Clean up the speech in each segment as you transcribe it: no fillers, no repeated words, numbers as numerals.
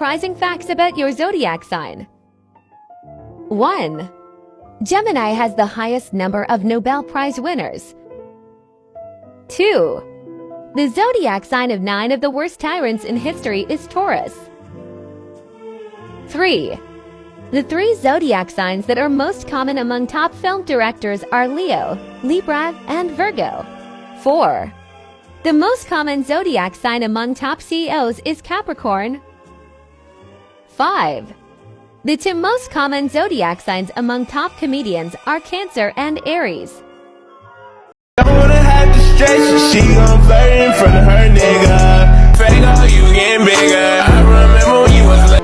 surprising facts about your zodiac sign. 1. Gemini has the highest number of Nobel Prize winners. 2. The zodiac sign of 9 of the worst tyrants in history is Taurus. 3. The 3 zodiac signs that are most common among top film directors are Leo, Libra, and Virgo. 4. The most common zodiac sign among top CEOs is Capricorn. 5. The 2 most common zodiac signs among top comedians are Cancer and Aries. Don't wanna have to stress, she gon' flirt in front of her nigga. Fago, you getting bigger. I remember when you was like.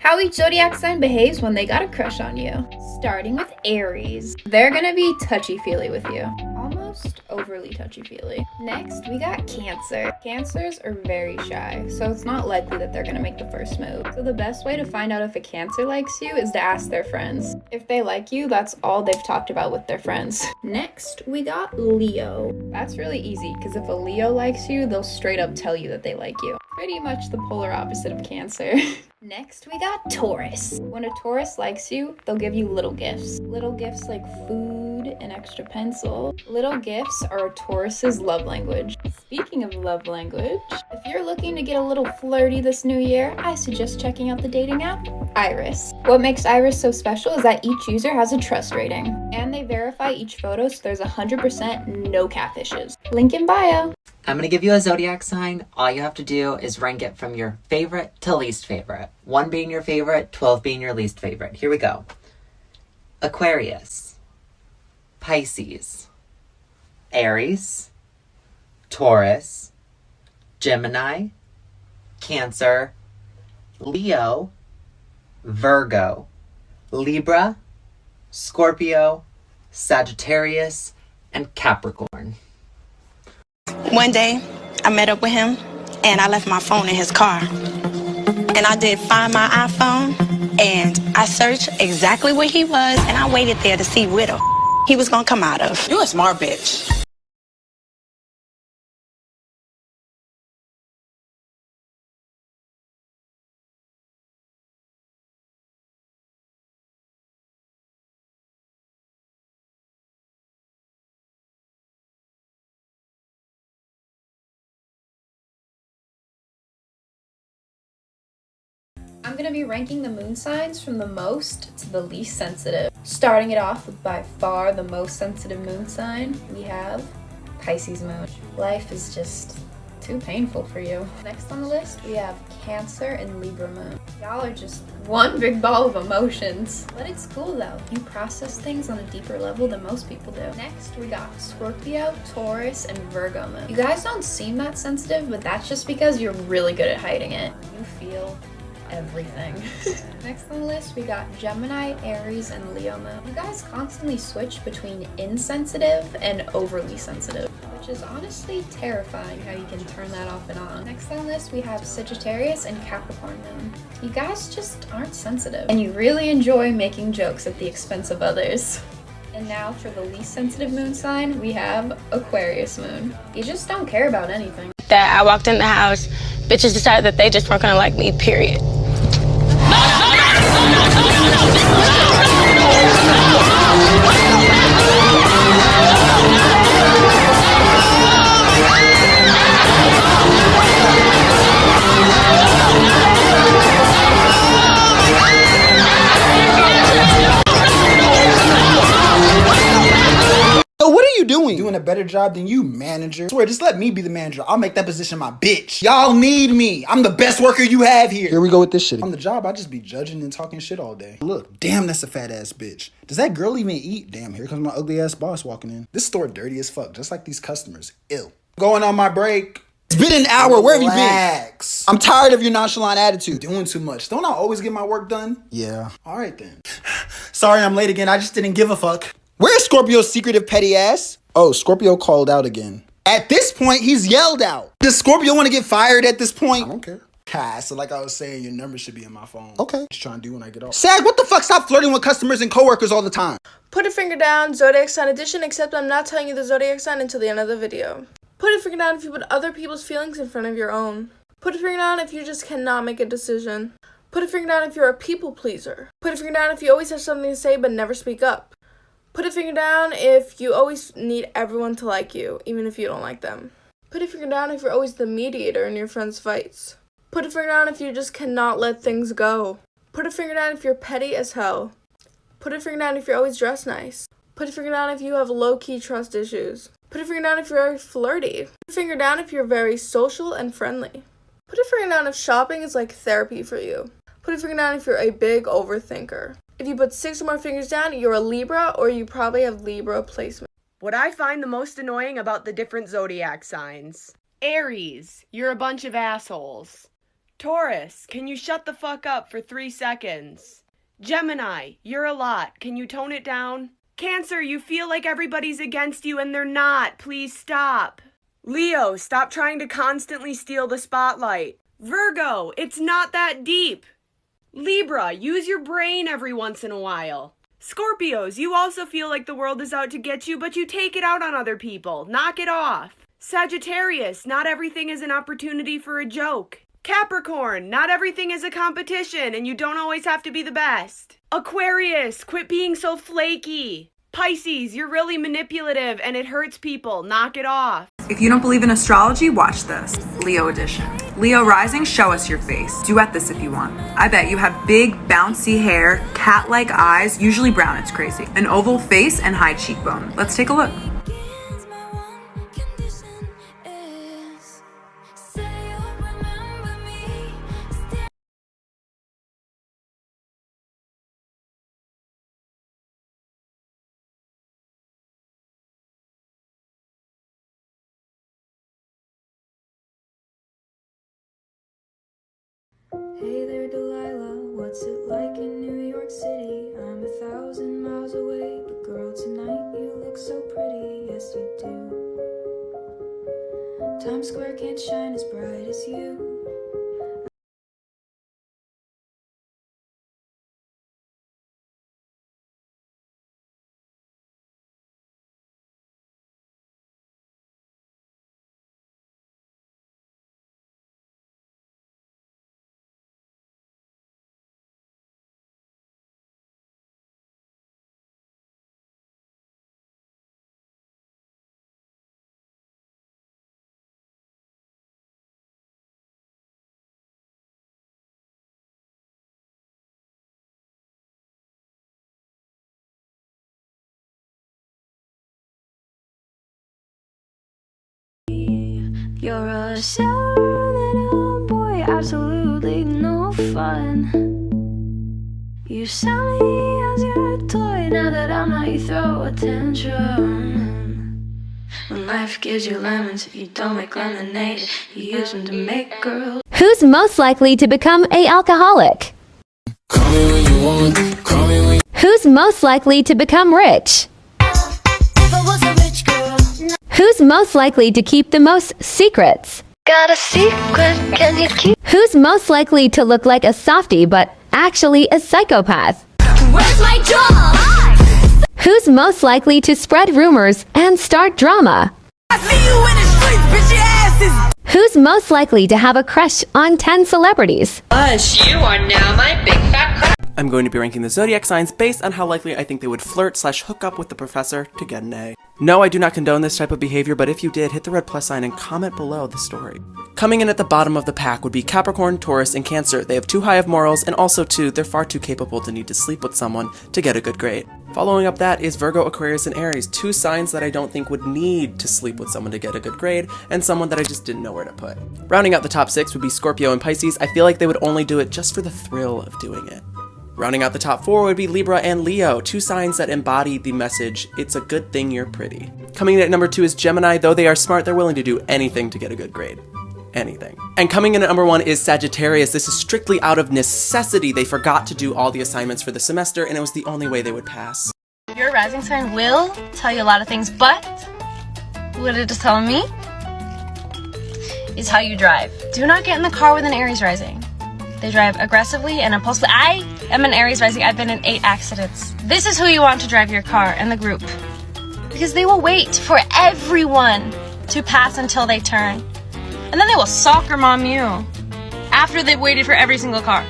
How each zodiac sign behaves when they got a crush on you. Starting with Aries. They're gonna be touchy-feely with you. Almost overly touchy-feely. Next, we got Cancer. Cancers are very shy, so it's not likely that they're gonna make the first move. So the best way to find out if a Cancer likes you is to ask their friends. If they like you, that's all they've talked about with their friends. Next, we got Leo. That's really easy, because if a Leo likes you, they'll straight up tell you that they like you. Pretty much the polar opposite of Cancer. Next, we got Taurus. When a Taurus likes you, they'll give you little gifts. Little gifts like food, an extra pencil. Little gifts are a Taurus's love language. Speaking of love language, if you're looking to get a little flirty this new year, I suggest checking out the dating app, Iris. What makes Iris so special is that each user has a trust rating, and they verify each photo so there's 100% no catfishes. Link in bio. I'm going to give you a zodiac sign. All you have to do is rank it from your favorite to least favorite. 1 being your favorite, 12 being your least favorite. Here we go. Aquarius, Pisces, Aries, Taurus, Gemini, Cancer, Leo, Virgo, Libra, Scorpio, Sagittarius, and Capricorn. One day, I met up with him, and I left my phone in his car. And I did find my iPhone, and I searched exactly where he was, and I waited there to see what he was gonna come out of. You a smart bitch. I'm going to be ranking the moon signs from the most to the least sensitive. Starting it off with by far the most sensitive moon sign, we have Pisces moon. Life is just too painful for you. Next on the list, we have Cancer and Libra moon. Y'all are just one big ball of emotions. But it's cool though. You process things on a deeper level than most people do. Next, we got Scorpio, Taurus, and Virgo moon. You guys don't seem that sensitive, but that's just because you're really good at hiding it. You feel everything. Next on the list, we got Gemini, Aries, and Leo moon. You guys constantly switch between insensitive and overly sensitive, which is honestly terrifying how you can turn that off and on. Next on the list, we have Sagittarius and Capricorn moon. You guys just aren't sensitive, and you really enjoy making jokes at the expense of others. And now for the least sensitive moon sign, we have Aquarius moon. You just don't care about anything. That I walked in the house, bitches decided that they just weren't gonna like me, period. a better job than you, manager. I swear, just let me be the manager. I'll make that position my bitch. Y'all need me. I'm the best worker you have here. Here we go with this shit. On the job, I just be judging and talking shit all day. Look, damn, that's a fat ass bitch. Does that girl even eat? Damn, here comes my ugly ass boss walking in. This store dirty as fuck, just like these customers. Ill. Going on my break. It's been an hour. Where have you been? I'm tired of your nonchalant attitude. Doing too much. Don't I always get my work done? Yeah. All right then. Sorry I'm late again. I just didn't give a fuck. Where's Scorpio's secretive petty ass? Oh, Scorpio called out again. At this point, he's yelled out. Does Scorpio want to get fired at this point? I don't care. So like I was saying, your number should be in my phone. Okay. Just trying to do when I get off. Sag, what the fuck? Stop flirting with customers and coworkers all the time. Put a finger down, Zodiac sign edition, except I'm not telling you the Zodiac sign until the end of the video. Put a finger down if you put other people's feelings in front of your own. Put a finger down if you just cannot make a decision. Put a finger down if you're a people pleaser. Put a finger down if you always have something to say but never speak up. Put a finger down if you always need everyone to like you, even if you don't like them. Put a finger down if you're always the mediator in your friends' fights. Put a finger down if you just cannot let things go. Put a finger down if you're petty as hell. Put a finger down if you're always dressed nice. Put a finger down if you have low-key trust issues. Put a finger down if you're very flirty. Put a finger down if you're very social and friendly. Put a finger down if shopping is like therapy for you. Put a finger down if you're a big overthinker. If you put 6 or more fingers down, you're a Libra, or you probably have Libra placement. What I find the most annoying about the different zodiac signs. Aries, you're a bunch of assholes. Taurus, can you shut the fuck up for 3 seconds? Gemini, you're a lot. Can you tone it down? Cancer, you feel like everybody's against you and they're not. Please stop. Leo, stop trying to constantly steal the spotlight. Virgo, it's not that deep. Libra, use your brain every once in a while. Scorpios, you also feel like the world is out to get you, but you take it out on other people. Knock it off. Sagittarius, not everything is an opportunity for a joke. Capricorn, not everything is a competition, and you don't always have to be the best. Aquarius, quit being so flaky. Pisces, you're really manipulative and it hurts people. Knock it off. If you don't believe in astrology, watch this. Leo edition. Leo rising, show us your face. Duet this if you want. I bet you have big, bouncy hair, cat-like eyes, usually brown, it's crazy. An oval face and high cheekbone. Let's take a look. Hey there, Delilah, what's it like in New York City? I'm 1,000 miles away, but girl, tonight you look so pretty, yes you do. Times Square can't shine as bright as you. You're a sour little boy, absolutely no fun. You sell me as your toy, now that I'm not, you throw a tantrum. When life gives you lemons, you don't make lemonade, you use them to make girls. Who's most likely to become a alcoholic? Call me when you want, call me when Who's most likely to become rich? If I was a rich girl. Who's most likely to keep the most secrets? Got a secret, can you keep? Who's most likely to look like a softie but actually a psychopath? Where's my job? Who's most likely to spread rumors and start drama? I see you in the streets, bitch, your ass is. Who's most likely to have a crush on 10 celebrities? You are now my big fat crush. I'm going to be ranking the zodiac signs based on how likely I think they would flirt/hook up with the professor to get an A. No, I do not condone this type of behavior, but if you did, hit the red plus sign and comment below the story. Coming in at the bottom of the pack would be Capricorn, Taurus, and Cancer. They have too high of morals, and also too, they're far too capable to need to sleep with someone to get a good grade. Following up that is Virgo, Aquarius, and Aries, 2 signs that I don't think would need to sleep with someone to get a good grade, and someone that I just didn't know where to put. Rounding out the top 6 would be Scorpio and Pisces. I feel like they would only do it just for the thrill of doing it. Rounding out the top 4 would be Libra and Leo, 2 signs that embody the message, it's a good thing you're pretty. Coming in at number 2 is Gemini. Though they are smart, they're willing to do anything to get a good grade. Anything. And coming in at number 1 is Sagittarius. This is strictly out of necessity. They forgot to do all the assignments for the semester, and it was the only way they would pass. Your rising sign will tell you a lot of things, but what it is telling me is how you drive. Do not get in the car with an Aries rising. They drive aggressively and impulsively. I am an Aries rising. I've been in 8 accidents. This is who you want to drive your car and the group, because they will wait for everyone to pass until they turn. And then they will soccer mom you after they've waited for every single car.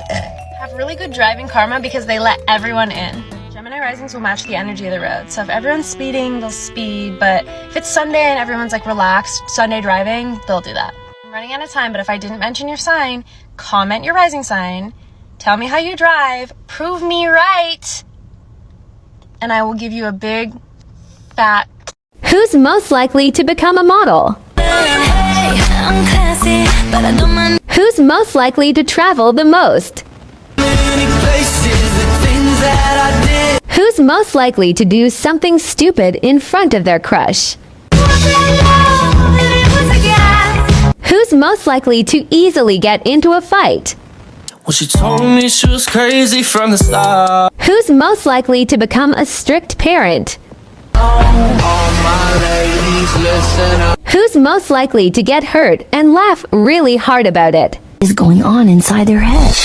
Have really good driving karma because they let everyone in. Gemini risings will match the energy of the road. So if everyone's speeding, they'll speed. But if it's Sunday and everyone's like relaxed, Sunday driving, they'll do that. I'm running out of time, but if I didn't mention your sign, comment your rising sign, tell me how you drive, prove me right, and I will give you a big, fat... Who's most likely to become a model? Who's most likely to travel the most? Who's most likely to do something stupid in front of their crush? Who's most likely to easily get into a fight? Well, she told me she was crazy from the start. Who's most likely to become a strict parent? Who's most likely to get hurt and laugh really hard about it? What is going on inside their head?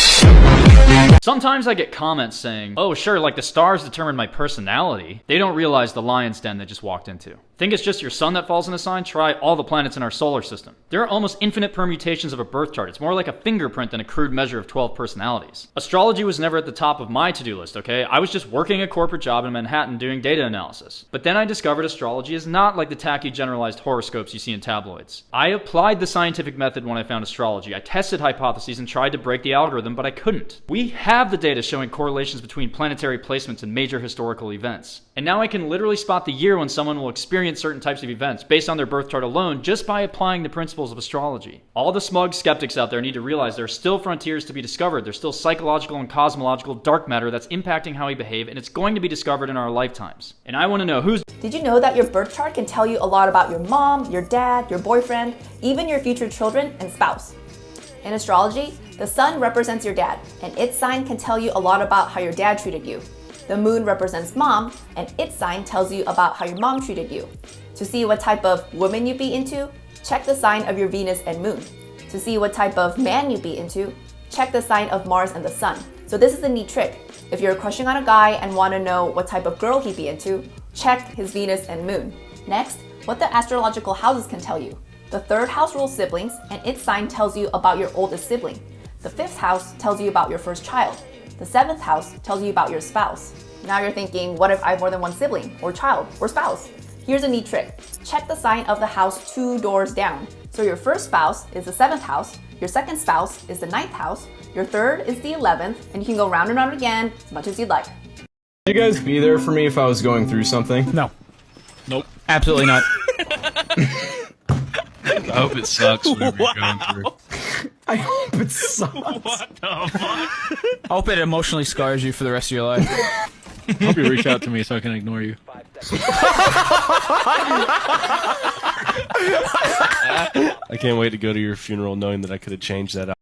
Sometimes I get comments saying, oh sure, like the stars determine my personality. They don't realize the lion's den they just walked into. Think it's just your sun that falls in a sign? Try all the planets in our solar system. There are almost infinite permutations of a birth chart. It's more like a fingerprint than a crude measure of 12 personalities. Astrology was never at the top of my to-do list, okay? I was just working a corporate job in Manhattan doing data analysis. But then I discovered astrology is not like the tacky generalized horoscopes you see in tabloids. I applied the scientific method when I found astrology. I tested hypotheses and tried to break the algorithm, but I couldn't. We have the data showing correlations between planetary placements and major historical events. And now I can literally spot the year when someone will experience certain types of events based on their birth chart alone just by applying the principles of astrology. All the smug skeptics out there need to realize there are still frontiers to be discovered. There's still psychological and cosmological dark matter that's impacting how we behave, and it's going to be discovered in our lifetimes. And I want to know who's... Did you know that your birth chart can tell you a lot about your mom, your dad, your boyfriend, even your future children and spouse? In astrology, the sun represents your dad, and its sign can tell you a lot about how your dad treated you. The moon represents mom, and its sign tells you about how your mom treated you. To see what type of woman you'd be into, check the sign of your Venus and moon. To see what type of man you'd be into, check the sign of Mars and the sun. So this is a neat trick. If you're crushing on a guy and want to know what type of girl he'd be into, check his Venus and moon. Next, what the astrological houses can tell you. The 3rd house rules siblings, and its sign tells you about your oldest sibling. The 5th house tells you about your first child. The 7th house tells you about your spouse. Now you're thinking, what if I have more than one sibling, or child, or spouse? Here's a neat trick. Check the sign of the house 2 doors down. So your first spouse is the 7th house, your second spouse is the 9th house, your third is the 11th, and you can go round and round again as much as you'd like. Would you guys be there for me if I was going through something? No. Nope. Absolutely not. I hope it sucks whatever you're going through. I hope it sucks. What the fuck? I hope it emotionally scars you for the rest of your life. I hope you reach out to me so I can ignore you. I can't wait to go to your funeral knowing that I could have changed that out.